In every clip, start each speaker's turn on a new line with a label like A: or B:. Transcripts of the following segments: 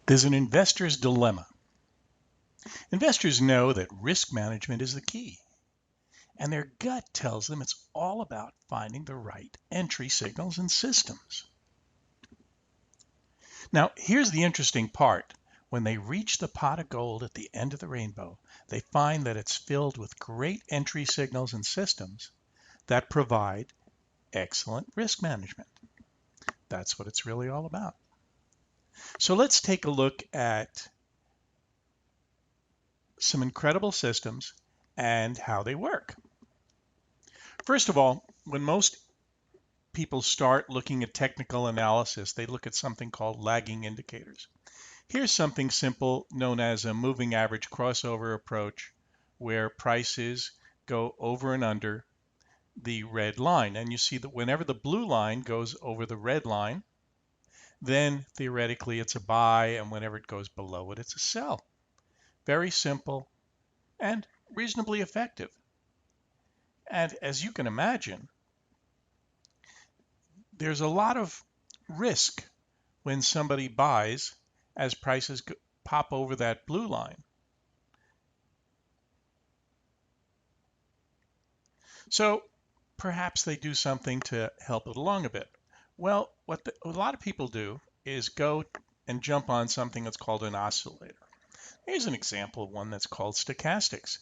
A: There's an investor's dilemma. Investors know that risk management is the key, and their gut tells them it's all about finding the right entry signals and systems. Now, here's the interesting part. When they reach the pot of gold at the end of the rainbow, they find that it's filled with great entry signals and systems that provide excellent risk management. That's what it's really all about. So let's take a look at some incredible systems and how they work. First of all, when most people start looking at technical analysis, they look at something called lagging indicators. Here's something simple known as a moving average crossover approach, where prices go over and under the red line. And you see that whenever the blue line goes over the red line, then theoretically it's a buy, and whenever it goes below it, it's a sell. Very simple and reasonably effective. And as you can imagine, there's a lot of risk when somebody buys as prices pop over that blue line. So perhaps they do something to help it along a bit. Well, what a lot of people do is go and jump on something that's called an oscillator. Here's an example of one that's called stochastics.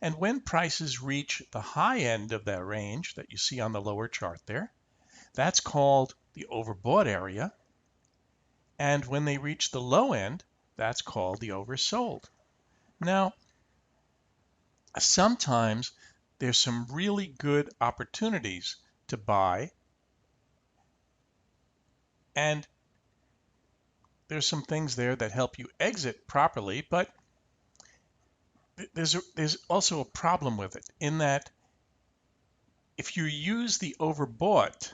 A: And when prices reach the high end of that range that you see on the lower chart there, that's called the overbought area. And when they reach the low end, that's called the oversold. Now, sometimes there's some really good opportunities to buy, and there's some things there that help you exit properly, but there's also a problem with it in that if you use the overbought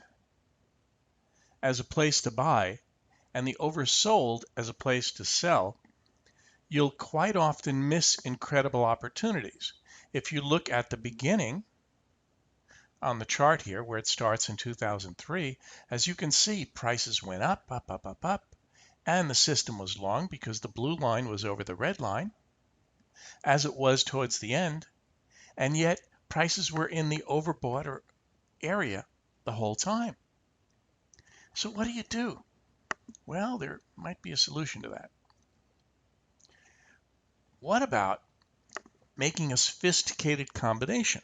A: as a place to buy and the oversold as a place to sell, you'll quite often miss incredible opportunities. If you look at the beginning on the chart here where it starts in 2003, as you can see, prices went up, up, up, up, up, and the system was long because the blue line was over the red line, as it was towards the end, and yet prices were in the overbought area the whole time. So what do? Well, there might be a solution to that. What about making a sophisticated combination?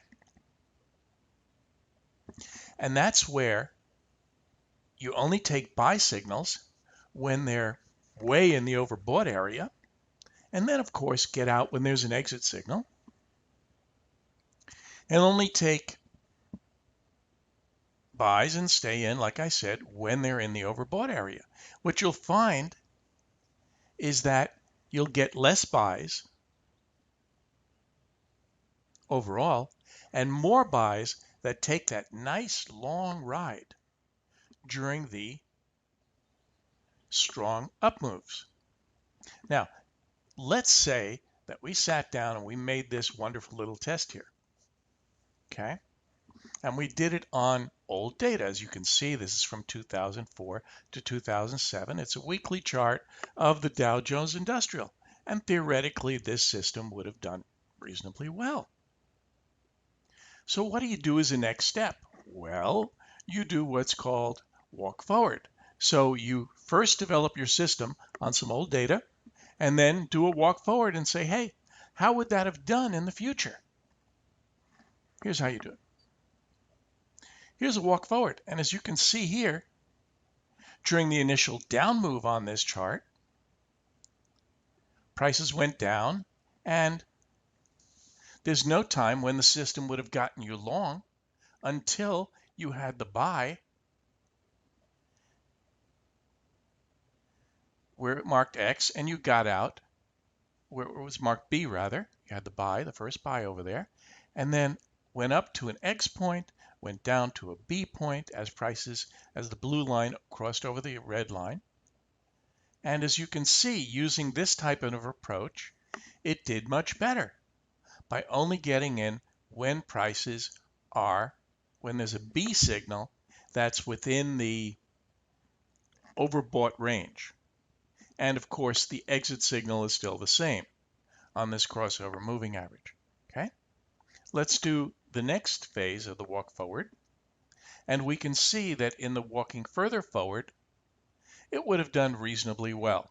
A: And that's where you only take buy signals when they're way in the overbought area, and then of course get out when there's an exit signal, and only take buys and stay in, like I said, when they're in the overbought area. What you'll find is that you'll get less buys overall and more buys that take that nice long ride during the strong up moves. Now, let's say that we sat down and we made this wonderful little test here, okay? And we did it on old data. As you can see, this is from 2004 to 2007. It's a weekly chart of the Dow Jones Industrial. And theoretically, this system would have done reasonably well. So what do you do as a next step? Well, you do what's called walk forward. So you first develop your system on some old data, and then do a walk forward and say, hey, how would that have done in the future? Here's how you do it. Here's a walk forward. And as you can see here, during the initial down move on this chart, prices went down, and there's no time when the system would have gotten you long until you had the buy where it marked X and you got out where it was marked B rather. You had the buy, the first buy over there, and then went up to an X point, went down to a B point as the blue line crossed over the red line. And as you can see, using this type of approach, it did much better by only getting in when when there's a B signal that's within the overbought range. And of course, the exit signal is still the same on this crossover moving average. Okay, let's do the next phase of the walk forward. And we can see that in the walking further forward, it would have done reasonably well.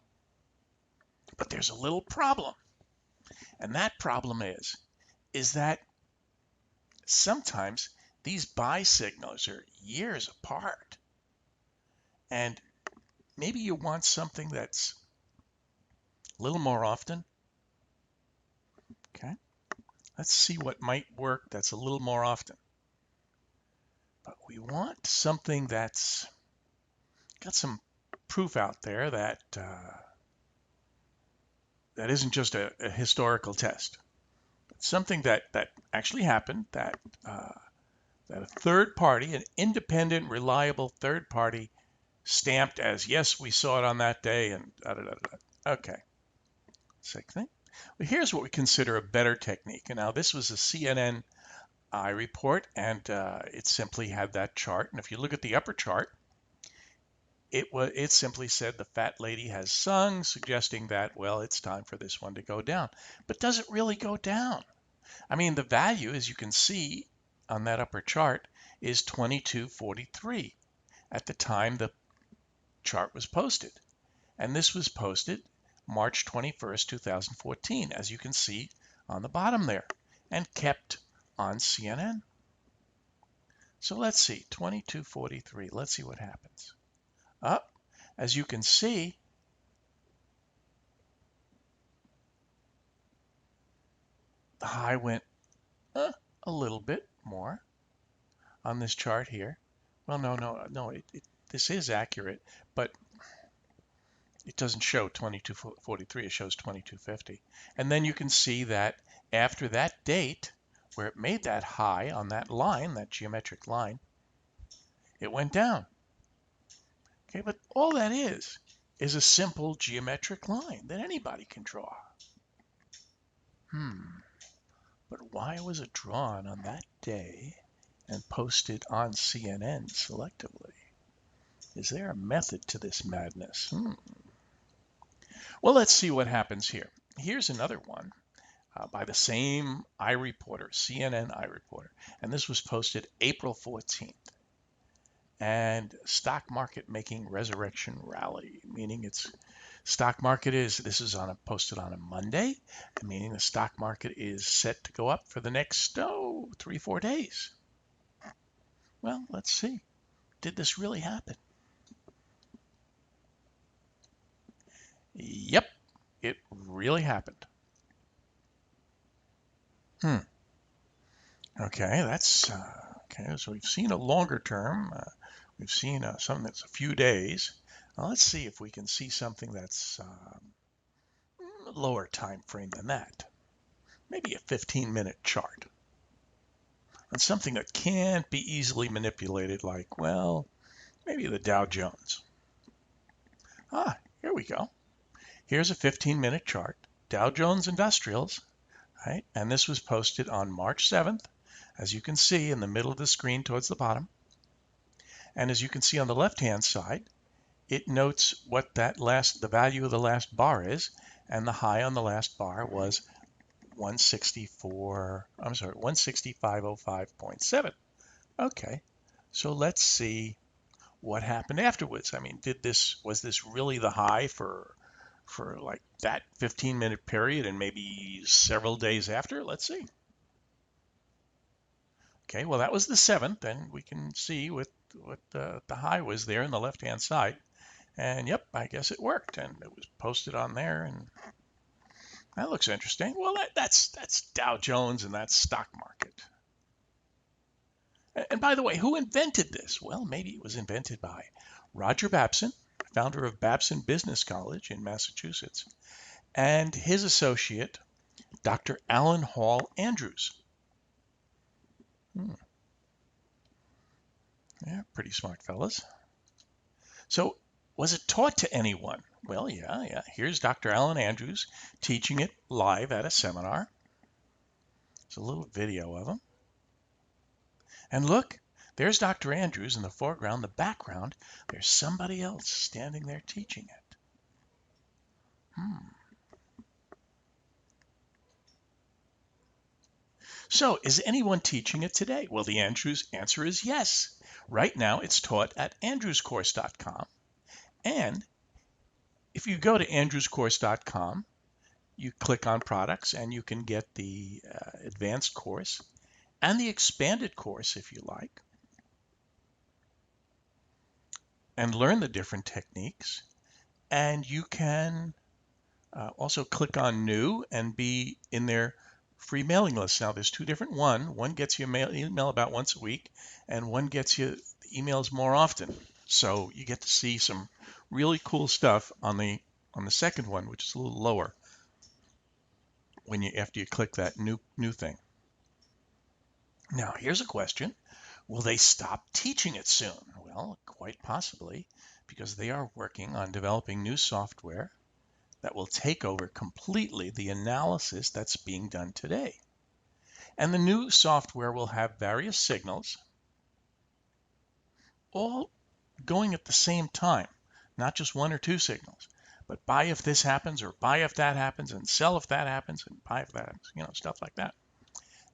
A: But there's a little problem. And that problem is that sometimes these buy signals are years apart. And maybe you want something that's a little more often. Okay, let's see what might work that's a little more often. But we want something that's got some proof out there that that isn't just a historical test. It's something that actually happened, that that a third party, an independent, reliable third party, stamped as, yes, we saw it on that day, and da, da, da, da. Okay. Second thing. Well, here's what we consider a better technique. And now this was a CNN report, and it simply had that chart. And if you look at the upper chart, it simply said the fat lady has sung, suggesting that, well, it's time for this one to go down. But does it really go down? I mean, the value, as you can see on that upper chart, is 22.43 at the time the chart was posted. And this was posted March 21st, 2014, as you can see on the bottom there, and kept on CNN. So let's see, 22.43. Let's see what happens. Up, as you can see, the high went a little bit more on this chart here. Well, no, this is accurate, but it doesn't show 22.43, it shows 22.50. And then you can see that after that date, where it made that high on that line, that geometric line, it went down. Okay, but all that is a simple geometric line that anybody can draw. But why was it drawn on that day and posted on CNN selectively? Is there a method to this madness? Well, let's see what happens here. Here's another one by the same iReporter, CNN iReporter, and this was posted April 14th. And stock market making resurrection rally, meaning it's stock market this is posted on a Monday, meaning the stock market is set to go up for the next 3-4 days. Well, let's see. Did this really happen? Yep, it really happened. Okay, that's okay. So we've seen a longer term. We've seen something that's a few days. Now let's see if we can see something that's a lower time frame than that. Maybe a 15-minute chart. And something that can't be easily manipulated, like, well, maybe the Dow Jones. Here we go. Here's a 15-minute chart, Dow Jones Industrials, right? And this was posted on March 7th, as you can see in the middle of the screen towards the bottom. And as you can see on the left-hand side, it notes what the value of the last bar is, and the high on the last bar was 165.05.7. Okay, so let's see what happened afterwards. I mean, was this really the high for like that 15-minute period and maybe several days after? Let's see. Okay, well, that was the 7th, and we can see what the high was there on the left-hand side. And yep, I guess it worked, and it was posted on there, and that looks interesting. Well, that's Dow Jones, and that's stock market. And by the way, who invented this? Well, maybe it was invented by Roger Babson, founder of Babson Business College in Massachusetts, and his associate, Dr. Alan Hall Andrews. Yeah, pretty smart fellas. So, was it taught to anyone? Well, yeah. Here's Dr. Alan Andrews teaching it live at a seminar. There's a little video of him. And look, there's Dr. Andrews in the foreground. The background, there's somebody else standing there teaching it. So, is anyone teaching it today? Well, the answer is yes. Right now, it's taught at andrewscourse.com. And if you go to andrewscourse.com, you click on products and you can get the advanced course and the expanded course if you like, and learn the different techniques. And you can also click on new and be in their free mailing list. Now there's two different one gets you email about once a week, and one gets you emails more often. So you get to see some really cool stuff on the second one, which is a little lower when you after you click that new thing. Now here's a question. Will they stop teaching it soon? Well, quite possibly, because they are working on developing new software that will take over completely the analysis that's being done today. And the new software will have various signals, all going at the same time, not just one or two signals, but buy if this happens, or buy if that happens, and sell if that happens, and buy if that happens, stuff like that.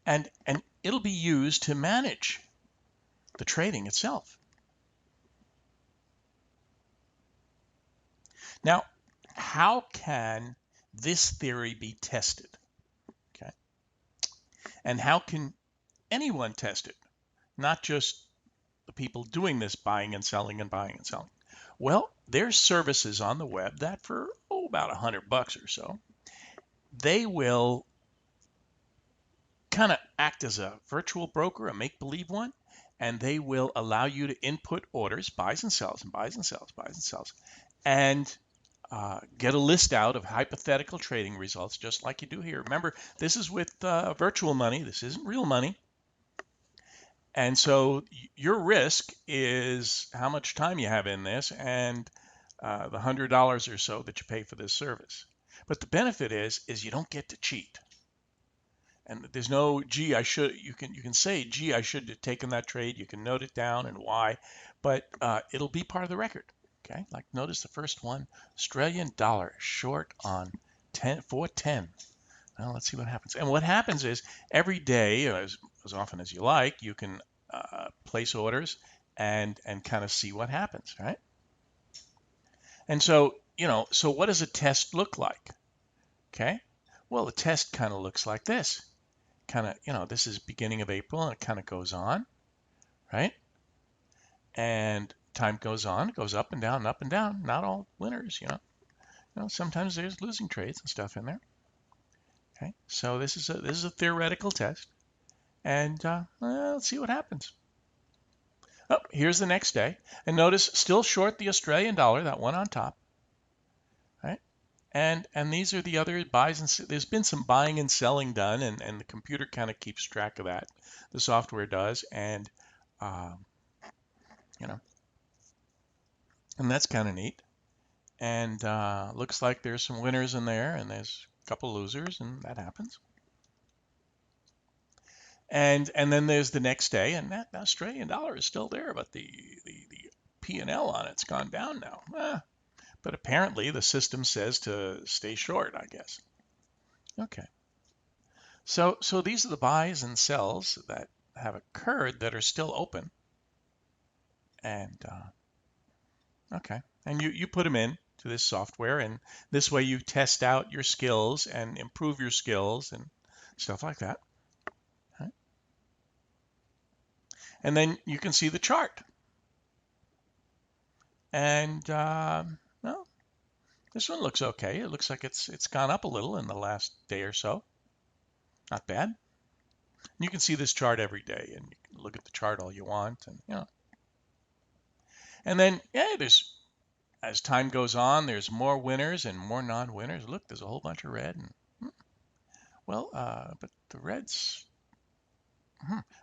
A: And it'll be used to manage the trading itself. Now, how can this theory be tested? Okay. And how can anyone test it? Not just the people doing this buying and selling and buying and selling. Well, there's services on the web that for about $100 or so, they will kind of act as a virtual broker, a make-believe one, and they will allow you to input orders, buys and sells, and buys and sells, buys and sells, and get a list out of hypothetical trading results, just like you do here. Remember, this is with virtual money. This isn't real money. And so your risk is how much time you have in this and the $100 or so that you pay for this service. But the benefit is you don't get to cheat. And there's no, gee, I should, you can say, gee, I should have taken that trade. You can note it down and why, but it'll be part of the record. Okay, like notice the first one, Australian dollar short on 410. Well, let's see what happens. And what happens is every day, as often as you like, you can place orders and kind of see what happens, right? And so, so what does a test look like? Okay, well, the test kind of looks like this. Kind of, this is beginning of April, and it kind of goes on, right? And time goes on, it goes up and down, up and down. Not all winners, sometimes there's losing trades and stuff in there. Okay, so this is a theoretical test, and let's see what happens. Oh, here's the next day, and notice still short the Australian dollar, that one on top, right? And these are the other buys and there's been some buying and selling done, and the computer kind of keeps track of that. The software does, and you know, and that's kind of neat. And looks like there's some winners in there, and there's a couple losers, and that happens. And then there's the next day, and that Australian dollar is still there, but the P&L on it's gone down now. But apparently the system says to stay short, I guess. Okay. So these are the buys and sells that have occurred that are still open. And okay, and you put them in to this software, and this way you test out your skills and improve your skills and stuff like that. Right? And then you can see the chart. And well, this one looks okay. It looks like it's gone up a little in the last day or so. Not bad. You can see this chart every day, and you can look at the chart all you want, and And then, yeah, as time goes on, there's more winners and more non-winners. Look, there's a whole bunch of red, and well, but the reds.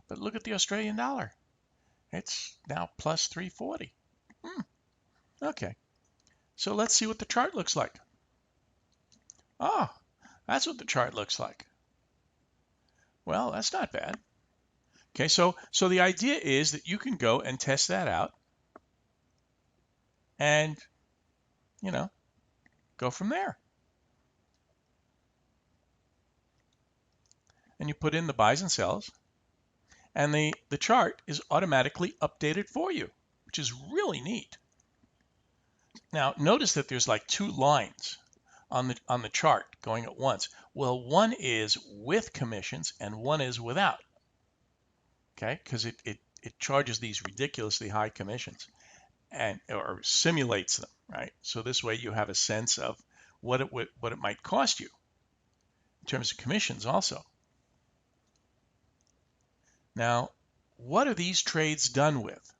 A: But look at the Australian dollar. It's now plus 340. Okay, so let's see what the chart looks like. Oh, that's what the chart looks like. Well, that's not bad. Okay, so the idea is that you can go and test that out, and go from there. and you put in the buys and sells, and the chart is automatically updated for you, which is really neat. Now, notice that there's like two lines on the chart going at once. Well, one is with commissions and one is without. Okay, because it charges these ridiculously high commissions and or simulates them, right? So this way you have a sense of what it might cost you in terms of commissions also. Now, what are these trades done with?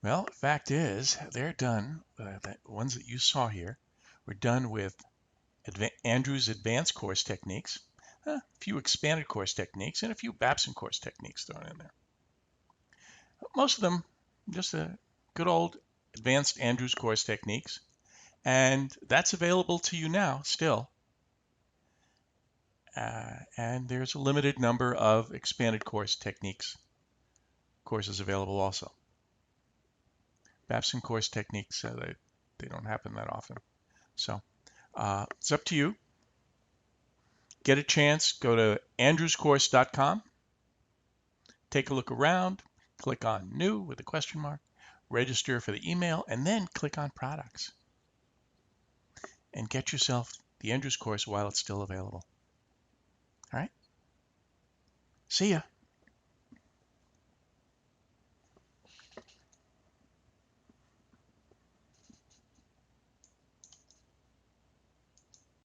A: Well, the fact is, they're done, the ones that you saw here were done with Andrew's advanced course techniques, a few expanded course techniques, and a few Babson course techniques thrown in there. Most of them just a good old advanced Andrew's course techniques, and that's available to you now still. And there's a limited number of expanded course techniques courses available also. Babson course techniques, they don't happen that often. So it's up to you. Get a chance, go to andrewscourse.com, take a look around, click on new with a question mark, register for the email, and then click on products. And get yourself the Andrews course while it's still available. All right? See ya.